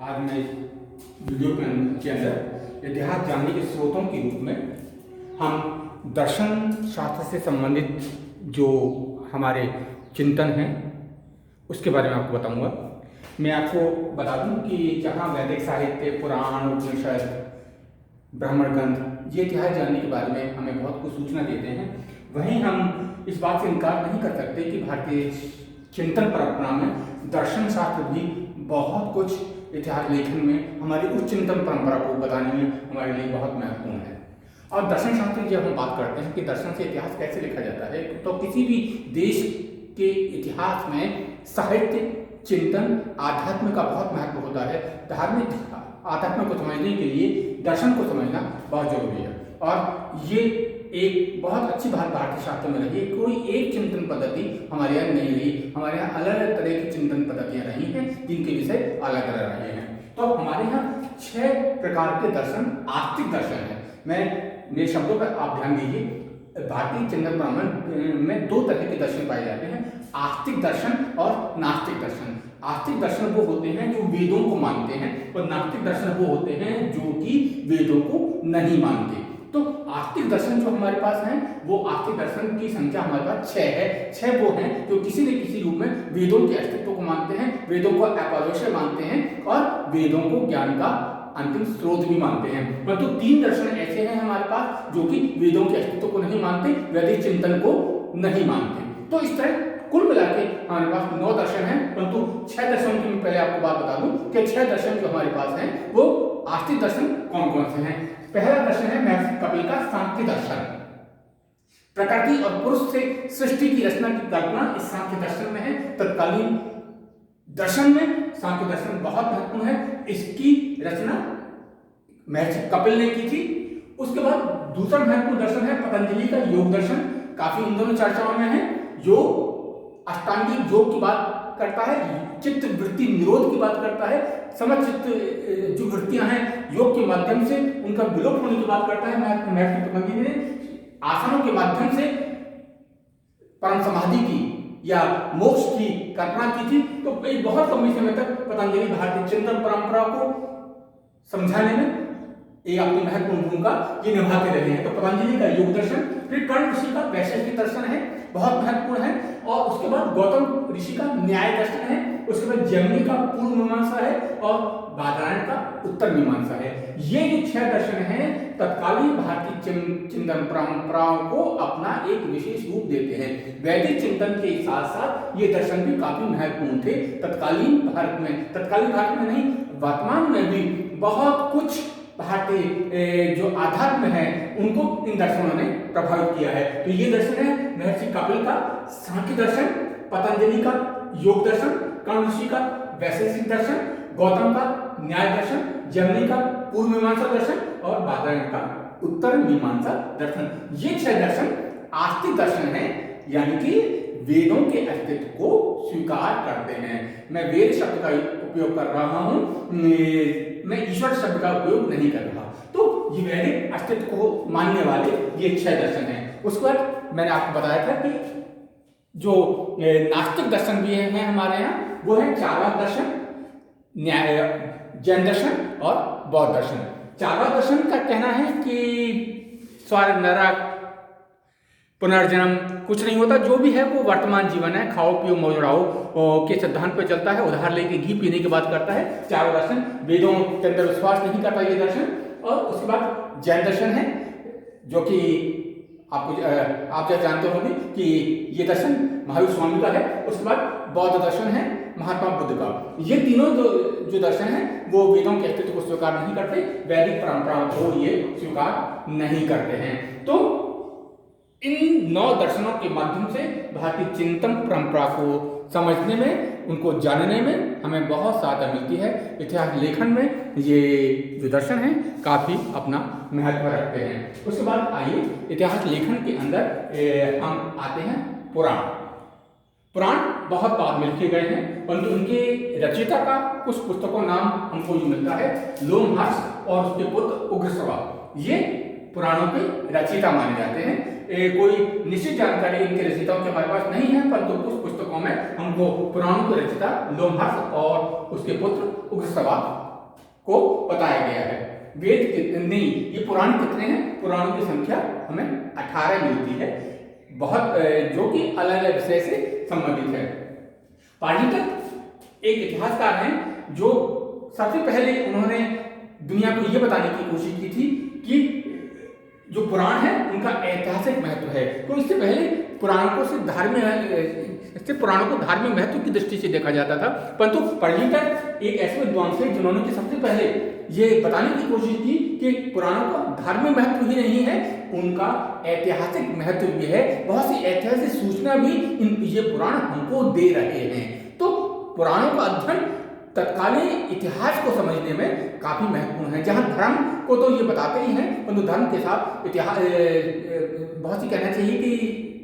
आज मैं इस वीडियो के अंदर इतिहास जानने के स्रोतों के रूप में हम दर्शन शास्त्र से संबंधित जो हमारे चिंतन हैं उसके बारे में आपको बताऊंगा। मैं आपको बता दूं कि जहाँ वैदिक साहित्य, पुराण, उपनिषद, ब्राह्मण ग्रंथ ये इतिहास जानने के बारे में हमें बहुत कुछ सूचना देते हैं, वहीं हम इस बात से इनकार नहीं कर सकते कि भारतीय चिंतन परंपरा में दर्शन शास्त्र भी बहुत कुछ इतिहास लेखन में हमारी उस चिंतन परंपरा को बताने में हमारे लिए बहुत महत्वपूर्ण है। और दर्शन शास्त्र की जब हम बात करते हैं कि दर्शन से इतिहास कैसे लिखा जाता है, तो किसी भी देश के इतिहास में साहित्य, चिंतन, आध्यात्म का बहुत महत्व होता है। धार्मिक आध्यात्म को समझने के लिए दर्शन को समझना बहुत जरूरी है। और ये एक बहुत अच्छी बात भारतीय शास्त्र में रही है। कोई एक चिंतन पद्धति हमारे यहाँ नहीं रही, हमारे यहाँ अलग अलग तरह की चिंतन पद्धतियाँ रही हैं जिनके विषय अलग अलग रहे हैं। तो हमारे यहाँ 6 प्रकार के दर्शन, आस्तिक दर्शन है। मेरे शब्दों पर आप ध्यान दीजिए। भारतीय चिंतन परंपरा में 2 तरह के दर्शन पाए जाते हैं, आस्तिक दर्शन और नास्तिक दर्शन। आस्तिक दर्शन वो होते हैं जो वेदों को मानते हैं, और नास्तिक दर्शन वो होते हैं जो कि वेदों को नहीं मानते। तो आस्तिक दर्शन जो हमारे पास हैं, वो आस्तिक दर्शन की संख्या हमारे पास 6 है। 6 वो हैं जो किसी न किसी रूप में वेदों के अस्तित्व को मानते हैं, वेदों को अपौरुषेय मानते हैं और वेदों को ज्ञान का अंतिम स्रोत भी मानते हैं। परंतु 3 दर्शन ऐसे हैं हमारे पास जो कि वेदों के अस्तित्व को नहीं मानते, वैदिक चिंतन को नहीं मानते। तो इस तरह कुल मिला के हमारे पास 9 दर्शन हैं, परंतु 6 दर्शन की मैं पहले आपको बात बता दूं कि 6 दर्शन जो हमारे पास हैं वो आस्तिक दर्शन कौन कौन से हैं। पहला दर्शन है महर्षि कपिल का सांख्य दर्शन। प्रकृति और पुरुष से सृष्टि की रचना की कल्पना इस सांख्य दर्शन में है। तत्कालीन दर्शन में सांख्य दर्शन बहुत महत्वपूर्ण है। इसकी रचना महर्षि कपिल ने की थी। उसके बाद दूसरा महत्वपूर्ण दर्शन है पतंजलि का योग दर्शन। काफी इन दोनों चर्चाओं में है। योग अष्टांगिक योग की बात करता है, चित्त वृत्ति निरोध की बात करता है, समचित्त जो वृत्तियां हैं योग के माध्यम से उनका विलोप होने की बात करता है। महर्षि पतंजलि ने आसनों के माध्यम से परम समाधि की या मोक्ष की कल्पना की थी। तो एक बहुत लंबे समय तक पतंजलि भारतीय चिंतन परंपरा को समझाने में एक अपनी महत्वपूर्ण भूमिका ये निभाते रहे हैं। तो पतंजलि का योग दर्शन, फिर कर्ण ऋषि का वैशेषिक दर्शन है, बहुत महत्वपूर्ण है। और उसके बाद गौतम ऋषि का न्याय दर्शन है। उसके बाद जैमिनी का पूर्व मीमांसा है और बादरायण का उत्तर मीमांसा है। ये जो 6 दर्शन हैं तत्कालीन भारतीय चिंतन परंपराओं को अपना एक विशेष रूप देते हैं। वैदिक चिंतन के साथ साथ ये दर्शन भी काफी महत्वपूर्ण थे तत्कालीन भारत में नहीं, वर्तमान में भी बहुत कुछ भारतीय जो आध्यात्म है उनको इन दर्शनों ने प्रभावित किया है। तो ये दर्शन है महर्षि कपिल का सांख्य दर्शन, पतंजलि का योग दर्शन, कर्ण ऋषि का वैशेषिक दर्शन, गौतम का न्याय दर्शन, जैमिनी का पूर्व मीमांसा दर्शन और बादरायण का उत्तर मीमांसा दर्शन। ये 6 दर्शन आस्तिक दर्शन है, यानी कि वेदों के अस्तित्व को स्वीकार करते हैं। मैं वेद शब्द का उपयोग कर रहा हूं, मैं ईश्वर शब्द का उपयोग नहीं कर रहा। तो ये वैदिक अस्तित्व को मानने वाले ये 6 दर्शन हैं। उसके बाद मैंने आपको बताया था कि जो नास्तिक दर्शन भी है हमारे यहाँ, वो है चार्वाक दर्शन, न्याय, जैन दर्शन और बौद्ध दर्शन। चार्वाक दर्शन का कहना है कि स्वर्ग, नरक, पुनर्जन्म कुछ नहीं होता, जो भी है वो वर्तमान जीवन है, खाओ पियो मौज रहो के सिद्धांत पे चलता है। उधार लेके घी पीने की बात करता है। चारों दर्शन, वेदों के अंदर विश्वास नहीं करता ये दर्शन। और उसके बाद जैन दर्शन है जो कि आप जानते होंगे कि ये दर्शन महावीर स्वामी का है। उसके बाद बौद्ध दर्शन है महात्मा बुद्ध का। ये तीनों जो दर्शन है वो वेदों के अस्तित्व को स्वीकार नहीं करते, वैदिक परंपराओं को ये स्वीकार नहीं करते हैं। तो इन 9 दर्शनों के माध्यम से भारतीय चिंतन परंपरा को समझने में, उनको जानने में हमें बहुत सहायता मिलती है। इतिहास लेखन में ये जो दर्शन हैं काफी अपना महत्व रखते हैं। उसके बाद आइए इतिहास लेखन के अंदर हम आते हैं पुराण बहुत बाद में लिखे गए हैं, परंतु उनके रचयिता का कुछ पुस्तकों नाम हमको जो मिलता है, लोमहर्ष और उसके पुत्र उग्रश्रवा, ये पुराणों के रचयिता माने जाते हैं। कोई निश्चित जानकारी इनके रचयिताओं के हमारे पास नहीं है, परंतु कुछ पुस्तकों में हमको पुराणों के रचयिता लोमहर्ष और उसके पुत्र उग्रश्रवा को बताया गया है। वेद कितने नहीं, ये पुराण कितने हैं? पुराणों की संख्या हमें 18 मिलती है, बहुत जो कि अलग अलग विषय से संबंधित है। पाणिनिकर एक इतिहासकार हैं जो सबसे पहले उन्होंने दुनिया को ये बताने की कोशिश की थी कि जो पुराण है उनका ऐतिहासिक महत्व है। तो इससे पहले पुराणों को धार्मिक महत्व की दृष्टि से देखा जाता था, परंतु पाणिनिकर एक ऐसे विद्वान थे जिन्होंने कि सबसे पहले ये बताने की कोशिश की कि पुराणों का धार्मिक महत्व ही नहीं है, उनका ऐतिहासिक महत्व भी है। बहुत सी ऐतिहासिक सूचना भी ये पुराण हमको दे रहे हैं। तो पुराणों का अध्ययन तत्कालीन इतिहास को समझने में काफी महत्वपूर्ण है। जहां धर्म को तो ये बताते ही हैं, परंतु धर्म के साथ इतिहास बहुत सी कहना चाहिए कि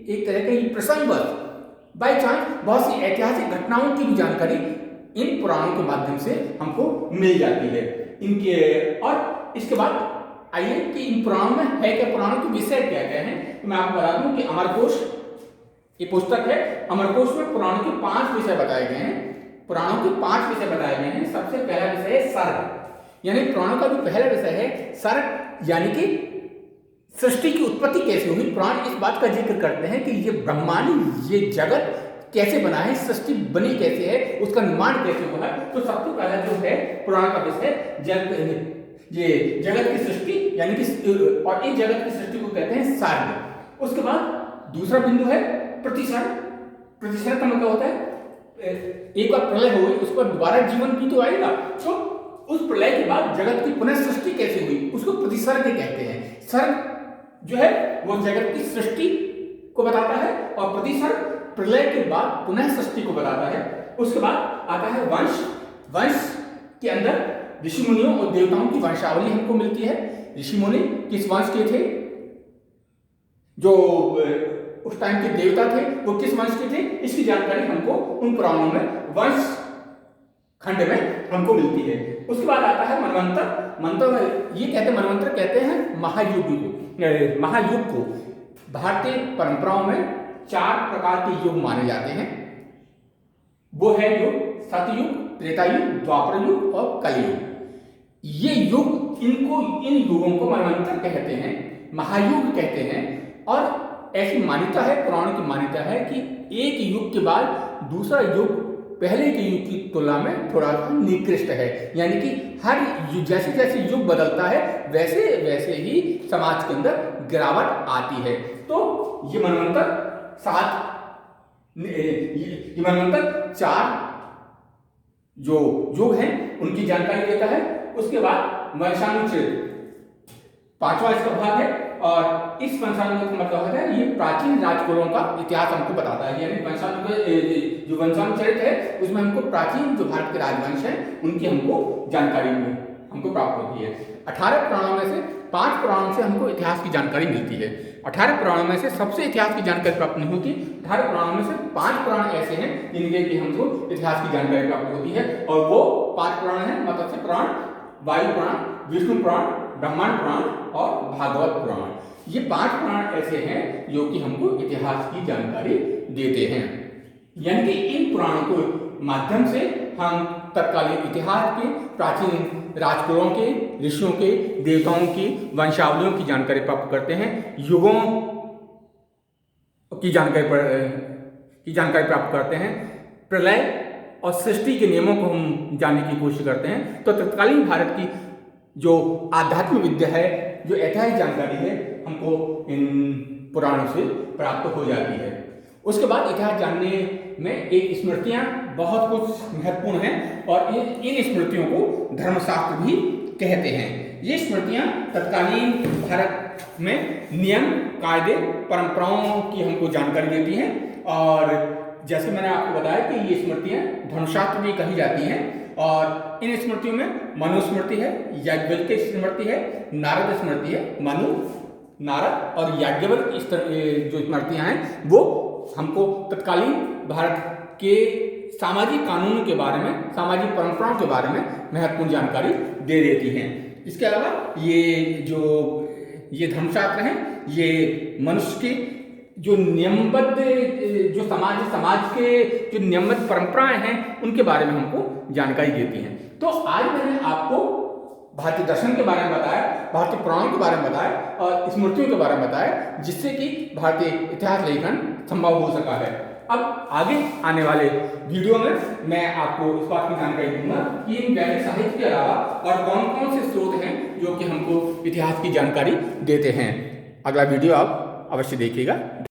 एक तरह का प्रसंग बाय चांस बहुत सी ऐतिहासिक घटनाओं की भी जानकारी इन पुराणों के माध्यम से हमको मिल जाती है। इनके और इसके बाद आइए कि इन पुराणों में है क्या, पुराणों के विषय क्या क्या हैं। तो मैं आपको बता दूं कि अमरकोश ये पुस्तक है। अमरकोश में पुराणों के 5 विषय बताए गए हैं। पुराणों के 5 विषय बताए गए हैं। सबसे पहला विषय है सर्ग, यानी पुराणों का जो पहला विषय है सर्ग, यानी कि सृष्टि की उत्पत्ति कैसे हुई। पुराण इस बात का जिक्र करते हैं कि ये ब्रह्मांड, ये जगत कैसे बना है, सृष्टि बनी कैसे है, उसका निर्माण कैसे हुआ है। तो सबसे पहला जो है पुराण का विषय ये जगत की सृष्टि, यानी कि और इस जगत की सृष्टि को कहते हैं सर्ग। उसके बाद दूसरा बिंदु है प्रतिसर्ग। प्रतिसर्ग का मतलब होता है एक बार प्रलय हो गई, उसके बाद दोबारा जीवन भी तो आएगा, तो उस प्रलय के बाद जगत की पुनः सृष्टि कैसे हुई, उसको प्रतिसर्ग कहते हैं। सर्ग जो है वो जगत की सृष्टि को बताता है और प्रतिसर्ग प्रलय के बाद पुनः सृष्टि को बताता है। उसके बाद आता है वंश। वंश के अंदर ऋषि मुनियों और देवताओं की वंशावली हमको मिलती है। ऋषि मुनि किस वंश के थे, जो उस टाइम के देवता थे वो किस वंश के थे, इसकी जानकारी हमको उन पुराणों में वंश खंड में हमको मिलती है। उसके बाद आता है मनवंतर। मनवंतर कहते हैं महायुग को। भारतीय परंपराओं में 4 प्रकार के युग माने जाते हैं। वो है युग सतयुग, त्रेतायुग, द्वापर युग और कलयुग। ये युग इन युगों को मनवंतर कहते हैं, महायुग कहते हैं। और ऐसी मान्यता है, पुराणों की मान्यता है कि एक युग के बाद दूसरा युग पहले के युग की तुलना में थोड़ा सा निकृष्ट है, यानी कि हर युग जैसे जैसे युग बदलता है वैसे वैसे ही समाज के अंदर गिरावट आती है। तो ये मनवंतर 4 जो युग हैं उनकी जानकारी देता है। उसके बाद वंशानुचरित 5वां इसका भाग है और इस वंशानुचरित का मतलब है ये प्राचीन राजकुलों का इतिहास हमको बताता है। यानी जो वंशानुचरित है उसमें हमको प्राचीन जो भारत के राजवंश हैं उनकी हमको जानकारी हमको प्राप्त होती है। 18 पुराणों में से 5 पुराणों से हमको इतिहास की जानकारी मिलती है। 18 पुराणों में से सबसे इतिहास की जानकारी प्राप्त नहीं होती। 18 पुराणों में से 5 पुराण ऐसे हैं जिनके कि हमको इतिहास की जानकारी प्राप्त होती है और वो 5 पुराण हैं मत्स्य पुराण, वायु पुराण, विष्णु पुराण, ब्रह्मांड पुराण और भागवत पुराण। ये 5 पुराण ऐसे हैं जो कि हमको इतिहास की जानकारी देते हैं। यानी कि इन पुराणों के माध्यम से हम तत्कालीन इतिहास के, प्राचीन राजकुलों के, ऋषियों के, देवताओं की वंशावलियों की जानकारी प्राप्त करते हैं, युगों की जानकारी प्राप्त करते हैं, प्रलय और सृष्टि के नियमों को हम जानने की कोशिश करते हैं। तो तत्कालीन भारत की जो आध्यात्मिक विद्या है, जो ऐतिहासिक जानकारी है, हमको इन पुराणों से प्राप्त हो जाती है। उसके बाद इतिहास जानने में एक स्मृतियां बहुत कुछ महत्वपूर्ण हैं और इन स्मृतियों को धर्मशास्त्र भी कहते हैं। ये स्मृतियां तत्कालीन भारत में नियम, कायदे, परंपराओं की हमको जानकारी देती हैं और जैसे मैंने आपको बताया कि ये स्मृतियां धर्मशास्त्र भी कही जाती हैं। और इन स्मृतियों में मनुस्मृति है, याज्ञवल्क्य स्मृति है, नारद स्मृति है। मनु, नारद और याज्ञवल्क्य जो स्मृतियां हैं वो हमको तत्कालीन भारत के सामाजिक कानून के बारे में, सामाजिक परंपराओं के बारे में महत्वपूर्ण जानकारी दे देती हैं। इसके अलावा ये धर्मशास्त्र हैं, ये मनुष्य के जो नियमबद्ध जो समाज के जो नियमबद्ध परंपराएं हैं उनके बारे में हमको जानकारी देती हैं। तो आज मैंने आपको भारतीय दर्शन के बारे में बताया, भारतीय पुराणों के बारे में बताया और स्मृतियों के बारे में बताया, जिससे कि भारतीय इतिहास लेखन संभव हो सका है। अब आगे आने वाले वीडियो में मैं आपको इस बात की जानकारी दूंगा कि इन वैदिक साहित्य के अलावा और कौन कौन से स्रोत हैं जो कि हमको इतिहास की जानकारी देते हैं। अगला वीडियो आप अवश्य देखिएगा।